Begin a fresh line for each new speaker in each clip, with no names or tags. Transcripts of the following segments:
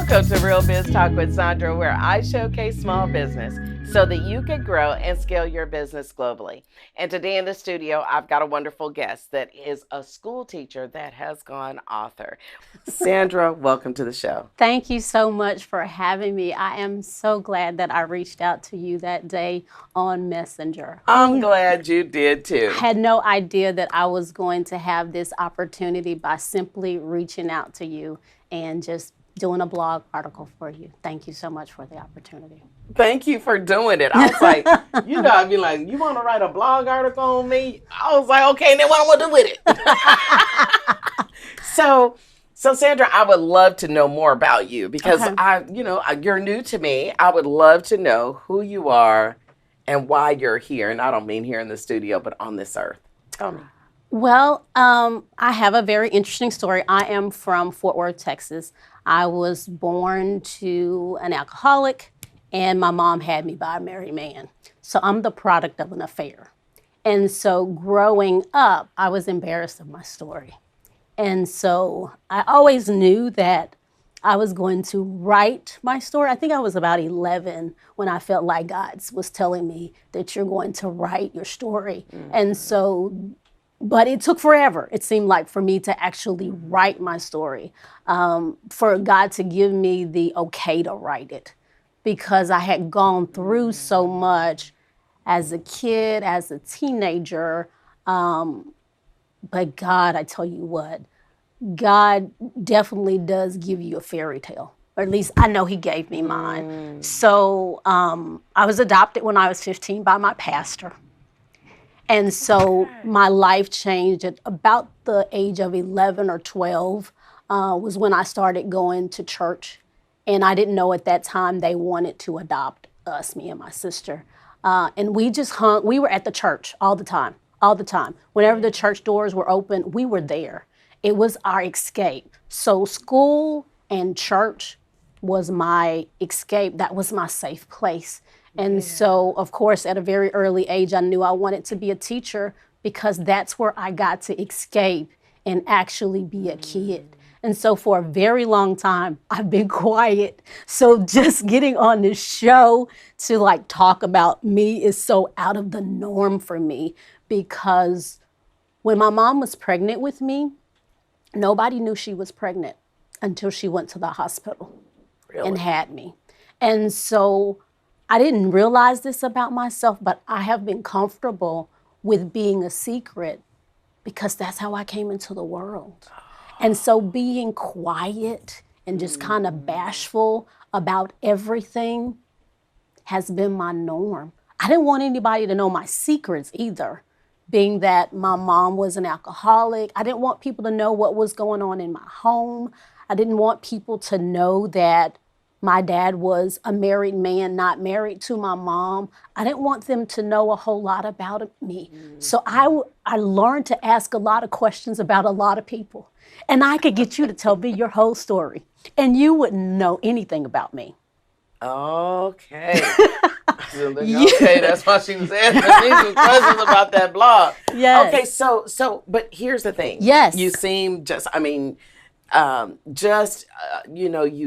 Welcome to Real Biz Talk with Zondra, where I showcase small business so that you can grow and scale your business globally. And today in the studio, I've got a wonderful guest that is a school teacher that has gone author. Sandra, welcome to the show.
Thank you so much for having me. I am so glad that I reached out to you that day on Messenger.
I'm glad you did too.
I had no idea that I was going to have this opportunity by simply reaching out to you and just doing a blog article for you. Thank you so much for the opportunity.
Thank you for doing it. I was like, you gotta be like, you want to write a blog article on me? I was like, okay, and then what I'm gonna do with it? So Sandra, I would love to know more about you because you're new to me. I would love to know who you are and why you're here. And I don't mean here in the studio, but on this earth. Tell me.
Well, I have a very interesting story. I am from Fort Worth, Texas. I was born to an alcoholic, and my mom had me by a married man. So I'm the product of an affair. And so growing up, I was embarrassed of my story. And so I always knew that I was going to write my story. I think I was about 11 when I felt like God was telling me that you're going to write your story. Mm-hmm. And so, but it took forever, it seemed like, for me to actually write my story, for God to give me the okay to write it, because I had gone through so much as a kid, as a teenager. But God, I tell you what, God definitely does give you a fairy tale, or at least I know He gave me mine. So I was adopted when I was 15 by my pastor. And so my life changed at about the age of 11 or 12 was when I started going to church. And I didn't know at that time they wanted to adopt us, me and my sister. And we just we were at the church all the time. Whenever the church doors were open, we were there. It was our escape. So school and church was my escape. That was my safe place. And so, of course, at a very early age, I knew I wanted to be a teacher because that's where I got to escape and actually be a kid. And so for a very long time, I've been quiet. So just getting on this show to talk about me is so out of the norm for me, because when my mom was pregnant with me, nobody knew she was pregnant until she went to the hospital and had me. And so I didn't realize this about myself, but I have been comfortable with being a secret because that's how I came into the world. And so being quiet and just kind of bashful about everything has been my norm. I didn't want anybody to know my secrets either, being that my mom was an alcoholic. I didn't want people to know what was going on in my home. I didn't want people to know that my dad was a married man, not married to my mom. I didn't want them to know a whole lot about me. So I learned to ask a lot of questions about a lot of people. And I could get you to tell me your whole story, and you wouldn't know anything about me.
Okay. Okay, that's why she was asking me some questions about that blog.
Yes.
Okay, so, but here's the thing.
Yes.
You seem you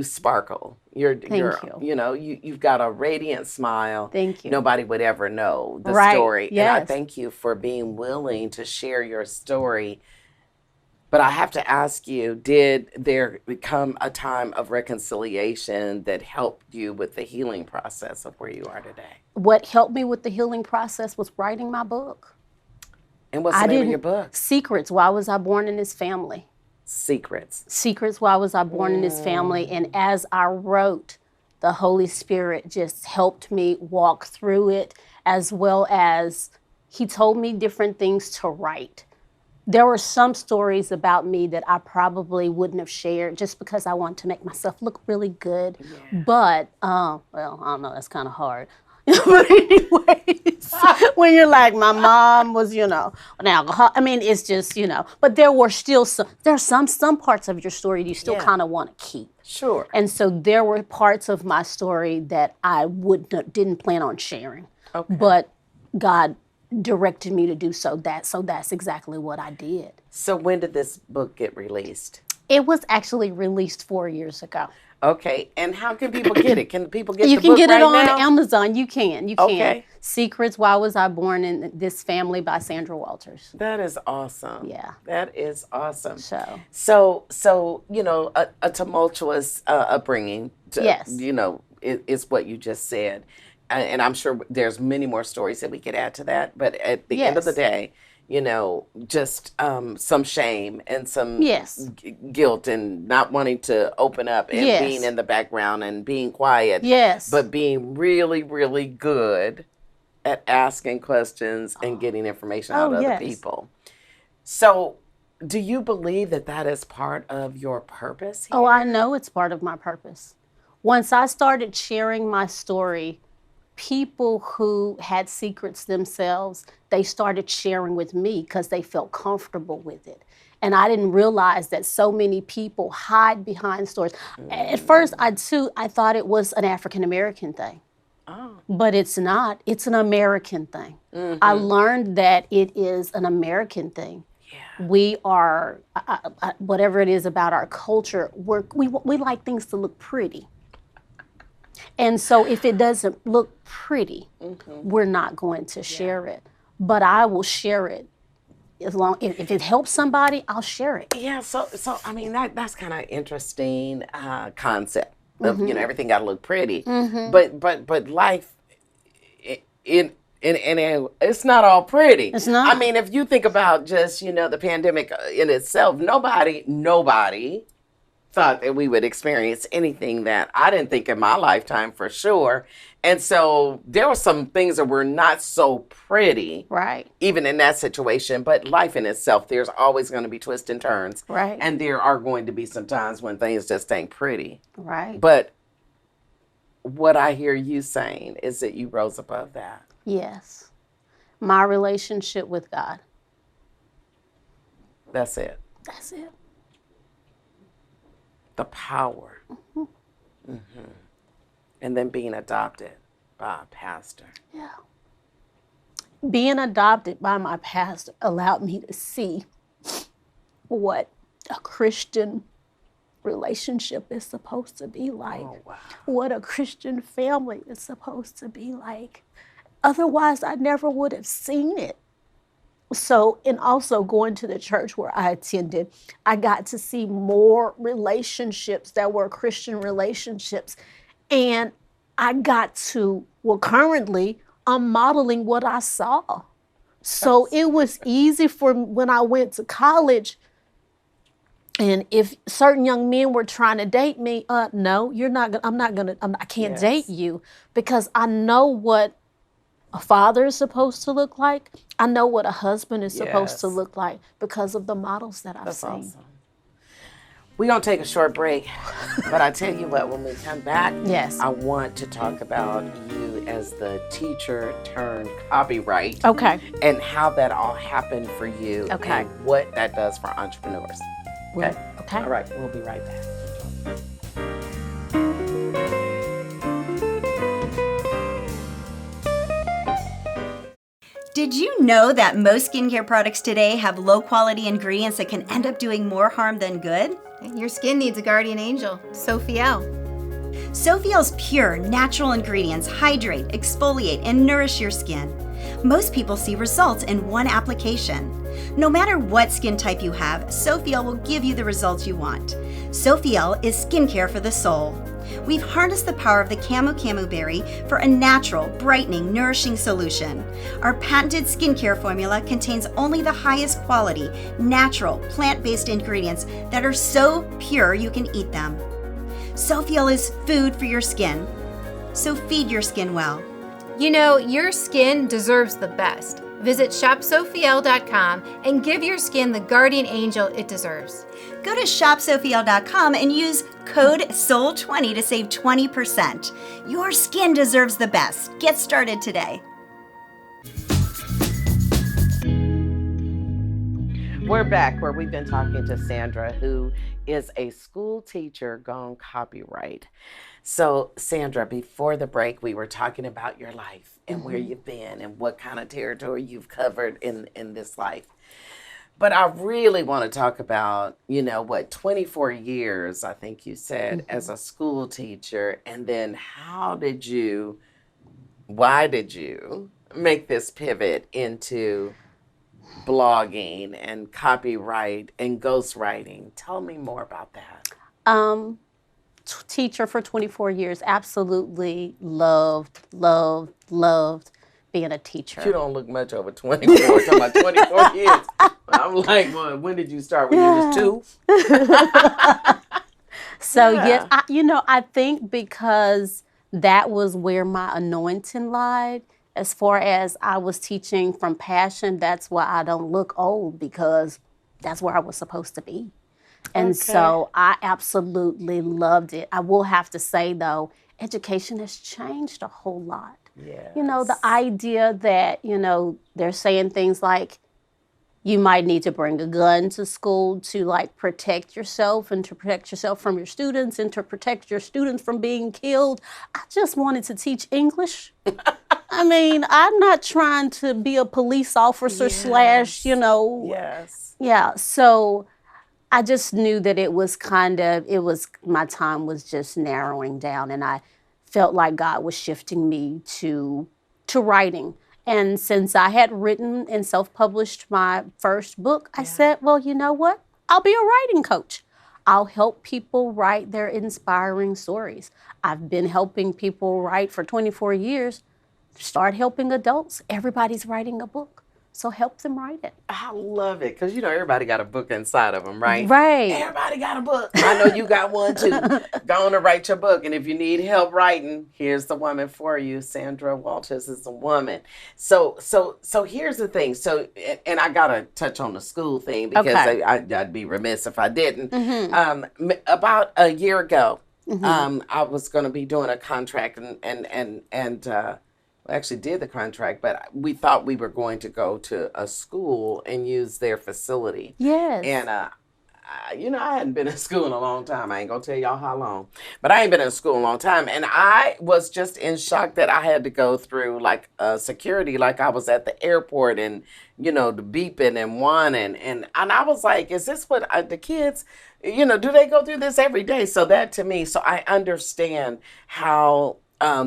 sparkle.
Thank you.
You've got a radiant smile.
Thank you.
Nobody would ever know the
Right.
story.
Yes.
And I thank you for being willing to share your story. But I have to ask you, did there become a time of reconciliation that helped you with the healing process of where you are today?
What helped me with the healing process was writing my book.
And what's the name of your book?
Secrets, Why Was I Born in This Family?
Secrets,
Why Was I Born in This Family? And as I wrote, the Holy Spirit just helped me walk through it, as well as He told me different things to write. There were some stories about me that I probably wouldn't have shared just because I want to make myself look really good.
Yeah.
But, well, I don't know, that's kind of hard. But anyways, when you're like, my mom was, an alcoholic. I mean, it's just, but there were still some parts of your story you still kind of want to keep.
Sure.
And so there were parts of my story that I didn't plan on sharing.
Okay.
But God directed me to do so that's exactly what I did.
So when did this book get released?
It was actually released 4 years ago.
Okay, and how can people get it? Can people get
You
the
can
book
get it
right
on
now?
Amazon. You can.
Okay.
Secrets: Why Was I Born in This Family by Sandra Walters.
That is awesome.
Yeah.
That is awesome.
So
a tumultuous upbringing.
Yes.
Is what you just said. And I'm sure there's many more stories that we could add to that. But at the end of the day, just some shame and some guilt and not wanting to open up and being in the background and being quiet.
Yes.
But being really, really good at asking questions and getting information out of other people. So do you believe that is part of your purpose here?
Oh, I know it's part of my purpose. Once I started sharing my story, people who had secrets themselves, they started sharing with me because they felt comfortable with it. And I didn't realize that so many people hide behind stories. At first, I thought it was an African-American thing. Oh. But it's not. It's an American thing. Mm-hmm. I learned that it is an American thing. Yeah. We are, whatever it is about our culture, we like things to look pretty. And so if it doesn't look pretty, we're not going to share it. But I will share it. If it helps somebody, I'll share it.
Yeah, so I mean that's kind of interesting concept of everything got to look pretty, but life in it's not all pretty.
It's not.
I mean, if you think about just the pandemic in itself, nobody thought that we would experience anything that I didn't think in my lifetime for sure. And so there were some things that were not so pretty,
right?
Even in that situation. But life in itself, there's always going to be twists and turns,
right?
And there are going to be some times when things just ain't pretty,
right?
But what I hear you saying is that you rose above that.
Yes, my relationship with God.
That's it.
That's it.
The power. And then being adopted by a pastor.
Yeah. Being adopted by my pastor allowed me to see what a Christian relationship is supposed to be like. Oh, wow. What a Christian family is supposed to be like. Otherwise, I never would have seen it. So, and also going to the church where I attended, I got to see more relationships that were Christian relationships. And I got to, currently, I'm modeling what I saw. So it was easy for when I went to college. And if certain young men were trying to date me, no, you're not gonna, I can't date you, because I know what a father is supposed to look like. I know what a husband is supposed to look like because of the models that I've seen. Awesome.
We're going to take a short break, but I tell you what, when we come back, I want to talk about you as the teacher turned copyright.
Okay.
And how that all happened for you.
Okay.
And what that does for entrepreneurs. Okay?
Okay.
All right, we'll be right back.
Did you know that most skincare products today have low-quality ingredients that can end up doing more harm than good?
Your skin needs a guardian angel, Sophiel.
Sophiel's pure, natural ingredients hydrate, exfoliate, and nourish your skin. Most people see results in one application. No matter what skin type you have, Sophiel will give you the results you want. Sophiel is skincare for the soul. We've harnessed the power of the camu berry for a natural, brightening, nourishing solution. Our patented skincare formula contains only the highest quality, natural, plant-based ingredients that are so pure you can eat them. Sophiel is food for your skin, so feed your skin well.
You know, your skin deserves the best. Visit shopsophiel.com and give your skin the guardian angel it deserves.
Go to shopsophiel.com and use code SOUL20 to save 20%. Your skin deserves the best. Get started today.
We're back where we've been talking to Sandra, who is a school teacher gone copyright. So, Sandra, before the break, we were talking about your life and where you've been and what kind of territory you've covered in this life. But I really want to talk about, 24 years, I think you said, as a school teacher. And then why did you make this pivot into blogging and copyright and ghostwriting? Tell me more about that.
Teacher for 24 years, absolutely loved being a teacher.
You don't look much over 24. Talking about 24 years. I'm like, well, when did you start? When you was 2?
So yes, I think because that was where my anointing lied. As far as I was teaching from passion, that's why I don't look old, because that's where I was supposed to be. And so I absolutely loved it. I will have to say, though, education has changed a whole lot.
Yes.
The idea that, they're saying things like, you might need to bring a gun to school to protect yourself and to protect yourself from your students and to protect your students from being killed. I just wanted to teach English. I mean, I'm not trying to be a police officer /
Yes.
Yeah. So I just knew that my time was just narrowing down, and I felt like God was shifting me to writing. And since I had written and self-published my first book, I said, well, you know what? I'll be a writing coach. I'll help people write their inspiring stories. I've been helping people write for 24 years. Start helping adults. Everybody's writing a book. So help them write it.
I love it, because everybody got a book inside of them, right?
Right.
Everybody got a book. I know you got one too. Go on and write your book. And if you need help writing, here's the woman for you. Sandra Walters is a woman. So here's the thing. So, and I gotta touch on the school thing, because I'd be remiss if I didn't. About a year ago, I was going to be doing a contract and actually did the contract, but we thought we were going to go to a school and use their facility.
Yes.
And, I hadn't been in school in a long time. I ain't going to tell y'all how long, but I ain't been in school in a long time. And I was just in shock that I had to go through security, like I was at the airport and, the beeping and whining. And I was like, is this what the kids, do they go through this every day? So that to me, so I understand how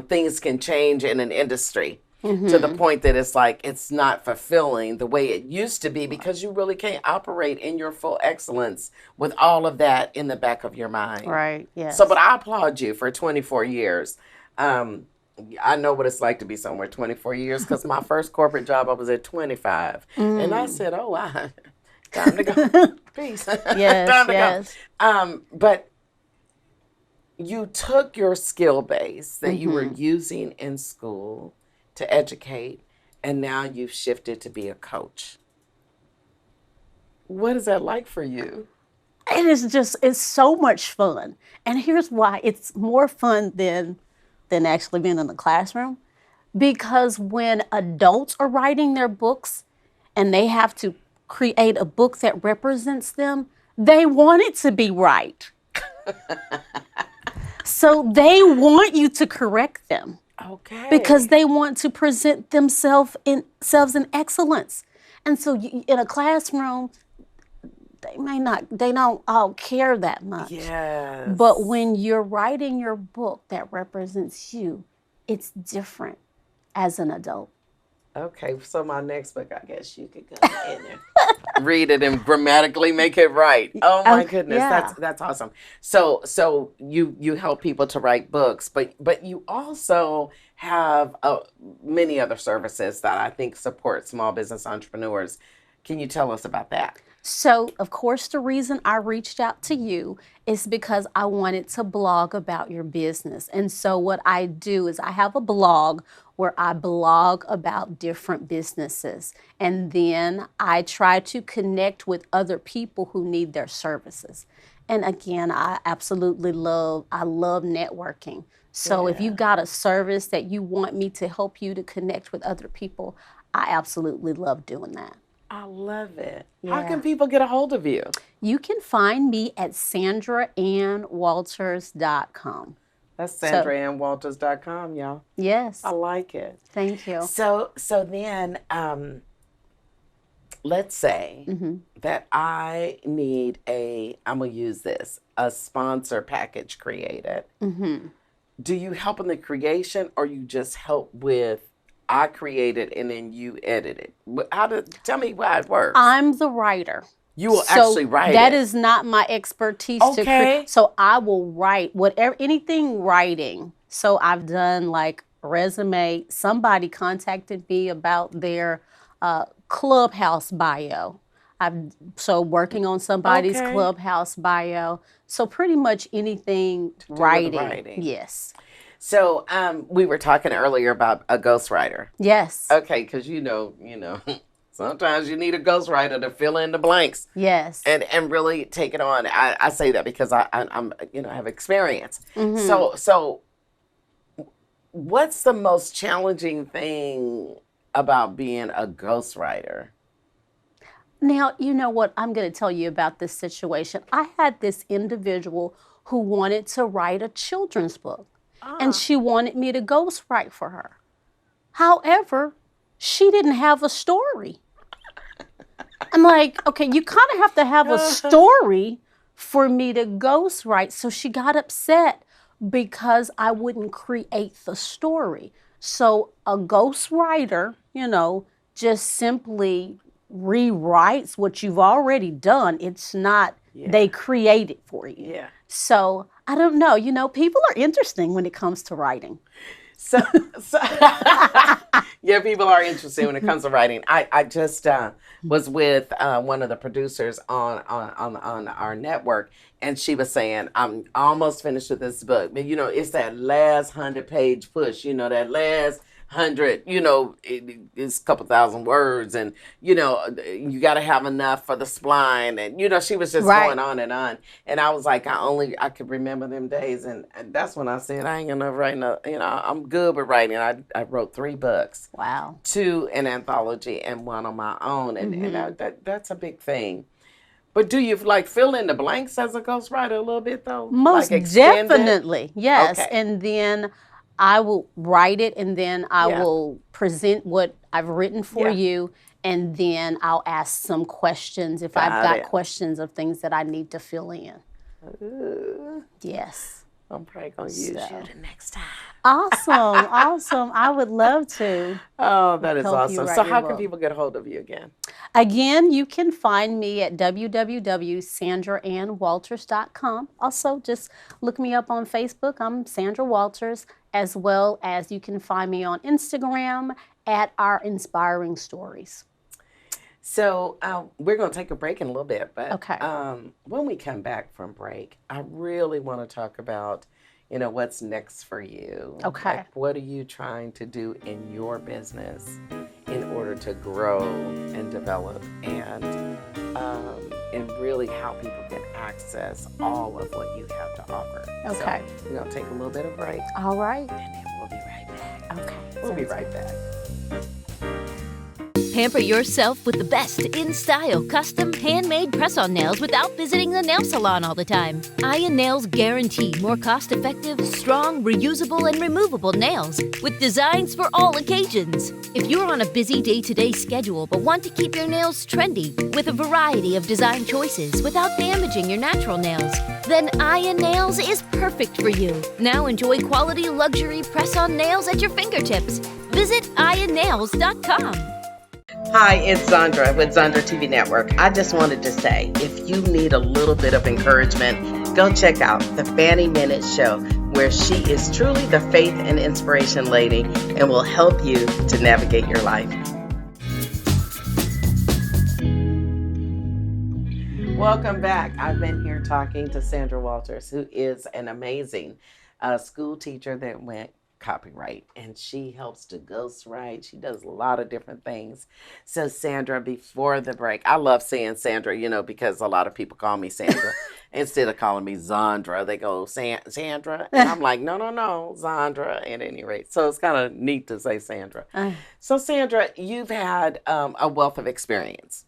things can change in an industry to the point that it's not fulfilling the way it used to be, because you really can't operate in your full excellence with all of that in the back of your mind.
Right, yes.
So, but I applaud you for 24 years. I know what it's like to be somewhere 24 years, because my first corporate job, I was at 25. And I said, oh, wow, time to go. Peace.
Yes,
time to
yes.
go. But you took your skill base that you were using in school to educate, and now you've shifted to be a coach. What is that like for you?
It's so much fun. And here's why it's more fun than actually being in the classroom. Because when adults are writing their books and they have to create a book that represents them, they want it to be right. So they want you to correct them.
Okay.
Because they want to present themselves in excellence. And so in a classroom, they don't all care that much.
Yes.
But when you're writing your book that represents you, it's different as an adult.
Okay, so my next book, I guess you could go in there, read it and grammatically make it right. Oh my goodness,
yeah.
that's awesome. So you help people to write books, but you also have many other services that I think support small business entrepreneurs. Can you tell us about that?
So, of course, the reason I reached out to you is because I wanted to blog about your business. And so what I do is I have a blog where I blog about different businesses. And then I try to connect with other people who need their services. And again, I love networking. So if you've got a service that you want me to help you to connect with other people, I absolutely love doing that.
I love it.
Yeah.
How can people get a hold of you?
You can find me at sandraannwalters.com.
That's SandraAnnWalters.com, y'all.
Yes.
I like it.
Thank you.
So then, let's say that I need I'm going to use this, a sponsor package created. Do you help in the creation, or you just help with, I create it and then you edit it? Tell me how it works.
I'm the writer.
You will actually write it.
That is not my expertise to create. So I will write anything writing. So I've done like resume. Somebody contacted me about their Clubhouse bio. So working on somebody's Clubhouse bio. So pretty much anything writing. Yes.
So we were talking earlier about a ghostwriter.
Yes.
Okay, because you know, sometimes you need a ghostwriter to fill in the blanks.
Yes.
And really take it on. I say that because I'm have experience. So what's the most challenging thing about being a ghostwriter?
Now, you know what? I'm going to tell you about this situation. I had this individual who wanted to write a children's book. And she wanted me to ghostwrite for her. However, she didn't have a story. I'm like, okay, you kind of have to have a story for me to ghostwrite. So she got upset because I wouldn't create the story. So a ghostwriter, just simply rewrites what you've already done. It's not, they create it for you.
Yeah.
So I don't know. People are interesting when it comes to writing.
So yeah, people are interested when it comes to writing. I just was with one of the producers on our network, and she was saying, I'm almost finished with this book. But, it's that last 100-page push, that last 100, it's a couple thousand words, and, you got to have enough for the spline. And, she was just going on. And I was like, I could remember them days. And that's when I said, I ain't gonna write I'm good with writing. I wrote 3 books.
Wow. 2
an anthology and 1 on my own. And that's a big thing. But do you fill in the blanks as a ghostwriter a little bit though?
Most definitely. Yes.
Okay.
And then I will write it, and then I will present what I've written for you, and then I'll ask some questions if I've got questions of things that I need to fill in. Yes.
I'm probably going to use you the next time.
Awesome. I would love to.
Oh, that is awesome. So how can people get a hold of you again?
Again, you can find me at www.sandraannwalters.com. Also, just look me up on Facebook. I'm Sandra Walters, as well as you can find me on Instagram at Our Inspiring Stories.
So we're going to take a break in a little bit, but
okay.
When we come back from break, I really want to talk about, what's next for you.
Okay.
Like, what are you trying to do in your business in order to grow and develop, and really how people can access all of what you have to offer.
Okay.
So we're going to take a little bit of break.
All right.
And then we'll be right back.
Okay.
We'll be right back.
Pamper yourself with the best in-style, custom, handmade press-on nails without visiting the nail salon all the time. Iron Nails guarantee more cost-effective, strong, reusable, and removable nails with designs for all occasions. If you're on a busy day-to-day schedule but want to keep your nails trendy with a variety of design choices without damaging your natural nails, then Iron Nails is perfect for you. Now enjoy quality luxury press-on nails at your fingertips. Visit ironnails.com.
Hi, it's Zondra with Zondra TV Network. I just wanted to say, if you need a little bit of encouragement, go check out the Fanny Minute Show, where she is truly the faith and inspiration lady and will help you to navigate your life. Welcome back. I've been here talking to Sandra Walters, who is an amazing school teacher that went copyright, and she helps to ghostwrite. She does a lot of different things. So, Sandra, before the break, I love saying Sandra, because a lot of people call me Sandra. Instead of calling me Zondra, they go Sandra. And I'm like, no, Zondra at any rate. So it's kind of neat to say Sandra. So, Sandra, you've had a wealth of experience,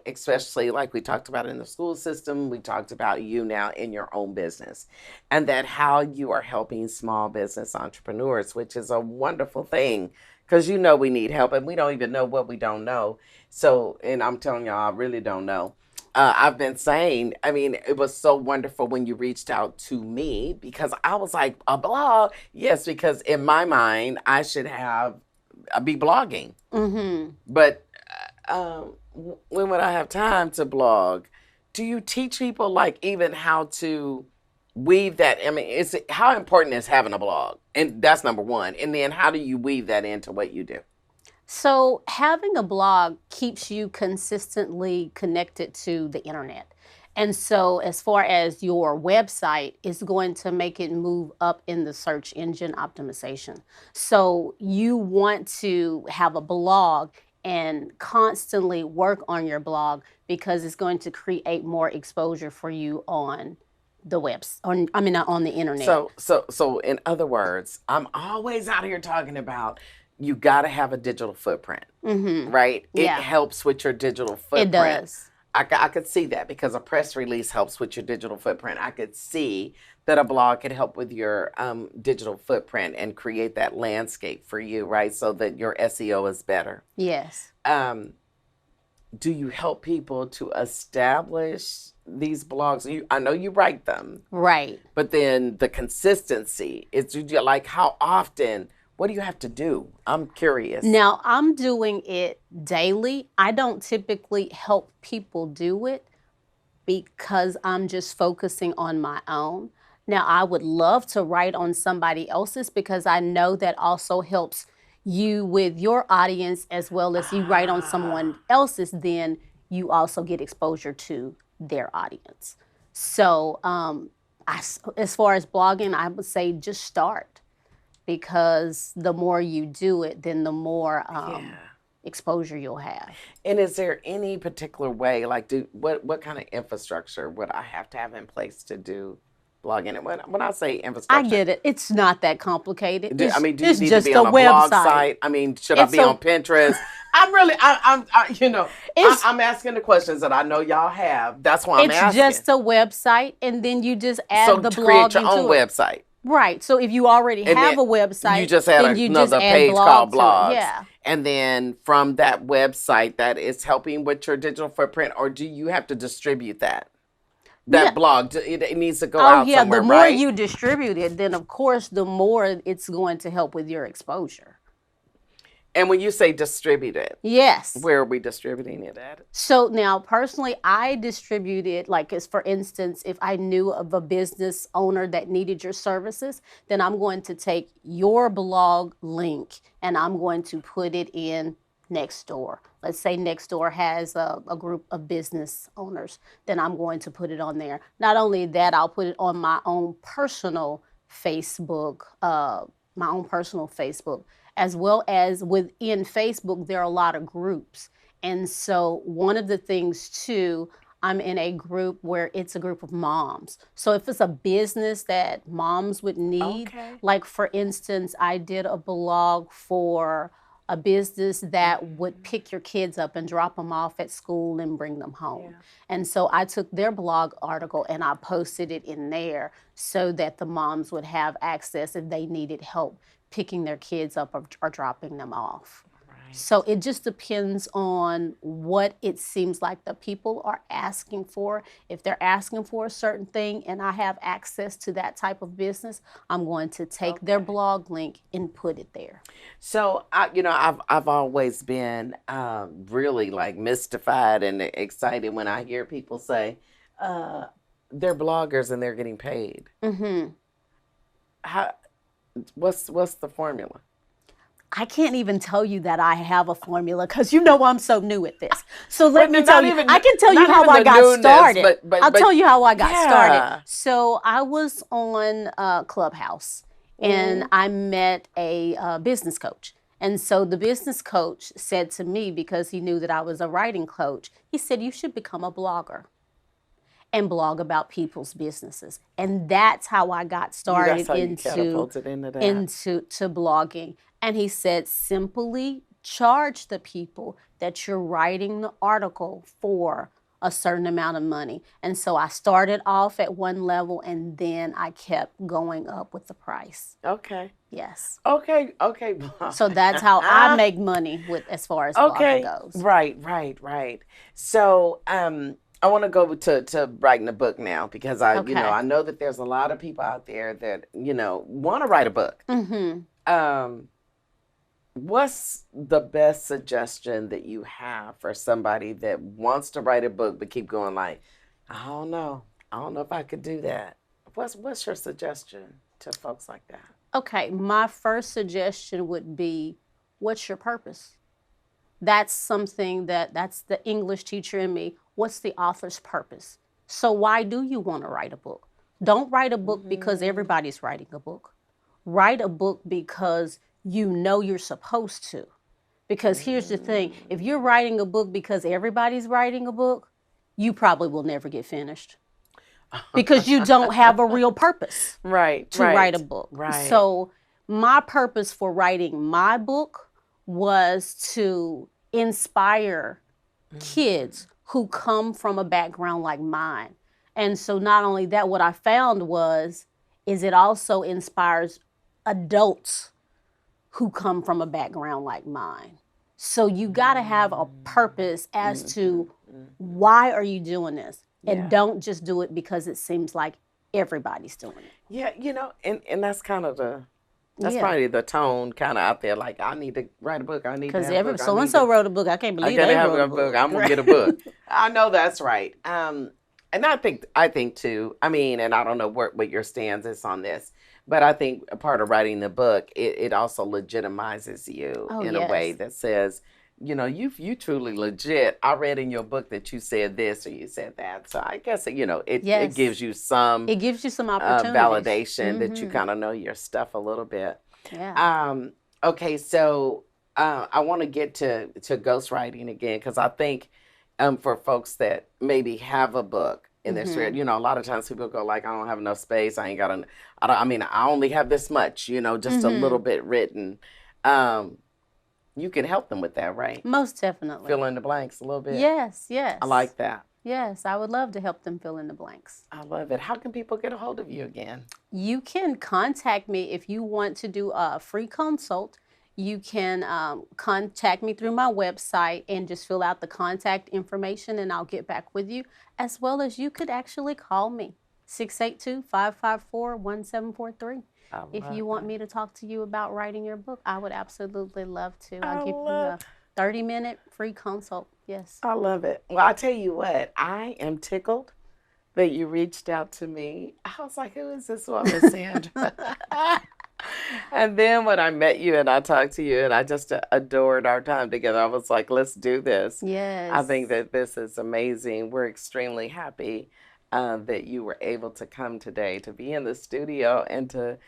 especially like we talked about in the school system. We talked about you now in your own business, and that how you are helping small business entrepreneurs, which is a wonderful thing, because we need help and we don't even know what we don't know. So, and I'm telling y'all, I really don't know. I've been saying, it was so wonderful when you reached out to me, because I was like, a blog? Yes, because in my mind, I should be blogging.
Mm-hmm.
But when would I have time to blog? Do you teach people even how to weave that? How important is having a blog? And that's number one. And then how do you weave that into what you do?
So having a blog keeps you consistently connected to the internet. And so as far as your website, is going to make it move up in the search engine optimization. So you want to have a blog and constantly work on your blog, because it's going to create more exposure for you on the on the internet.
So in other words, I'm always out here talking about you got to have a digital footprint, right?
Yeah.
It helps with your digital footprint.
It does.
I could see that, because a press release helps with your digital footprint. I could see that a blog could help with your digital footprint and create that landscape for you, right? So that your SEO is better.
Yes.
Do you help people to establish these blogs? I know you write them.
Right.
But then the consistency, it's like how often? What do you have to do? I'm curious.
Now, I'm doing it daily. I don't typically help people do it because I'm just focusing on my own. Now, I would love to write on somebody else's, because I know that also helps you with your audience, as well as you write on someone else's, then you also get exposure to their audience. So as far as blogging, I would say just start. Because the more you do it, then the more exposure you'll have.
And is there any particular way, what kind of infrastructure would I have to have in place to do blogging? And when I say infrastructure,
I get it. It's not that complicated.
Do you need
just
to be on a blog site? Should I be on Pinterest? I'm asking the questions that I know y'all have. That's why I'm asking.
It's just a website, and then you just add the blog
create your own website.
Right. So if you already have a website,
you just add another page called blogs.
Yeah.
And then from that website, that is helping with your digital footprint, or do you have to distribute that? That blog, it needs to go out somewhere,
the more
right?
you distribute it, then of course the more it's going to help with your exposure.
And when you say distribute it,
yes,
where are we distributing it at?
So now, personally, I distribute it, as for instance, if I knew of a business owner that needed your services, then I'm going to take your blog link and I'm going to put it in Nextdoor. Let's say Nextdoor has a group of business owners, then I'm going to put it on there. Not only that, I'll put it on my own personal Facebook, as well as within Facebook, there are a lot of groups. And so one of the things too, I'm in a group where it's a group of moms. So if it's a business that moms would need, like for instance, I did a blog for a business that would pick your kids up and drop them off at school and bring them home. Yeah. And so I took their blog article and I posted it in there so that the moms would have access if they needed help picking their kids up or dropping them off. Right. So it just depends on what it seems like the people are asking for. If they're asking for a certain thing and I have access to that type of business, I'm going to take their blog link and put it there.
So, I've always been really mystified and excited when I hear people say they're bloggers and they're getting paid. Mm-hmm. What's the formula?
I can't even tell you that I have a formula because you know I'm so new at this. So let me tell you. I can tell you how I got started. I'll tell you how I got started. So I was on Clubhouse and I met a business coach. And so the business coach said to me, because he knew that I was a writing coach, he said, you should become a blogger and blog about people's businesses. And that's how I got started into blogging. And he said, simply charge the people that you're writing the article for a certain amount of money. And so I started off at one level and then I kept going up with the price.
Okay.
Yes.
Okay.
So that's how I make money with as far as blogging goes.
Right. So I want to go to writing a book now because I know that there's a lot of people out there that, want to write a book.
Mm-hmm.
What's the best suggestion that you have for somebody that wants to write a book but keep going like, I don't know if I could do that. What's your suggestion to folks like that?
Okay, my first suggestion would be, what's your purpose? That's something that's the English teacher in me. What's the author's purpose? So why do you want to write a book? Don't write a book because everybody's writing a book. Write a book because you know you're supposed to. Because here's the thing, if you're writing a book because everybody's writing a book, you probably will never get finished. Because you don't have a real purpose to write a book.
Right.
So my purpose for writing my book was to inspire kids who come from a background like mine. And so not only that, what I found is it also inspires adults who come from a background like mine. So you got to have a purpose as to why are you doing this? And don't just do it because it seems like everybody's doing it.
Yeah, and that's kind of probably the tone kind of out there. Like, I need to write a book. I need to have a book.
Because so-and-so wrote a book. I can't believe they wrote a book.
I'm going to get a book. I know that's right. And I think too, and I don't know what your stance is on this, but I think a part of writing the book, it also legitimizes you in a way that says, you truly legit. I read in your book that you said this or you said that. So I guess, it gives you some
opportunity,
validation that you kind of know your stuff a little bit.
Yeah.
Okay. So I want to get to ghostwriting again, because I think for folks that maybe have a book in their spirit, a lot of times people go like, I don't have enough space. I only have this much, just a little bit written. You can help them with that, right?
Most definitely.
Fill in the blanks a little bit.
Yes.
I like that.
Yes, I would love to help them fill in the blanks.
I love it. How can people get a hold of you again?
You can contact me if you want to do a free consult. You can contact me through my website and just fill out the contact information and I'll get back with you. As well as you could actually call me, 682-554-1743. If you want me to talk to you about writing your book, I would absolutely love to. I'll give you a 30-minute free consult. Yes.
I love it. Well, I'll tell you what, I am tickled that you reached out to me. I was like, who is this woman, Sandra? And then when I met you and I talked to you and I just adored our time together, I was like, let's do this.
Yes.
I think that this is amazing. We're extremely happy that you were able to come today, to be in the studio and to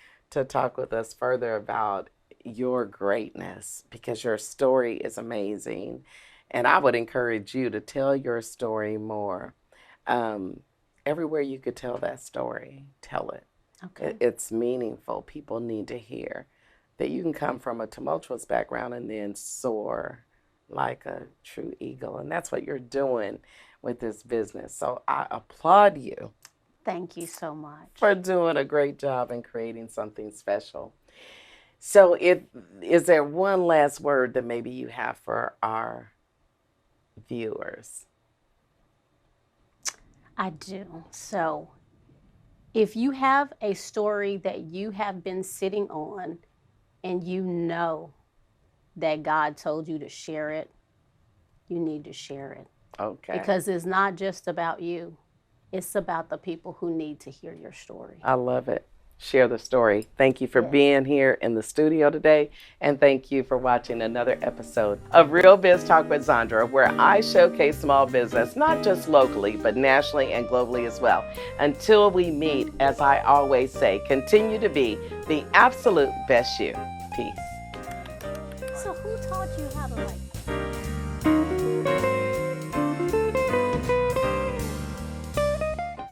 talk with us further about your greatness, because your story is amazing. And I would encourage you to tell your story more. Everywhere you could tell that story, tell it.
Okay.
It's meaningful. People need to hear that you can come from a tumultuous background and then soar like a true eagle. And that's what you're doing with this business. So I applaud you.
Thank you so much.
For doing a great job in creating something special. So is there one last word that maybe you have for our viewers?
I do. So if you have a story that you have been sitting on and you know that God told you to share it, you need to share it.
Okay.
Because it's not just about you. It's about the people who need to hear your story.
I love it. share the story. Thank you for being here in the studio today, and thank you for watching another episode of Real Biz Talk with Zondra, where I showcase small business, not just locally, but nationally and globally as well. Until we meet, as I always say, continue to be the absolute best you. Peace.
So who taught you how to write?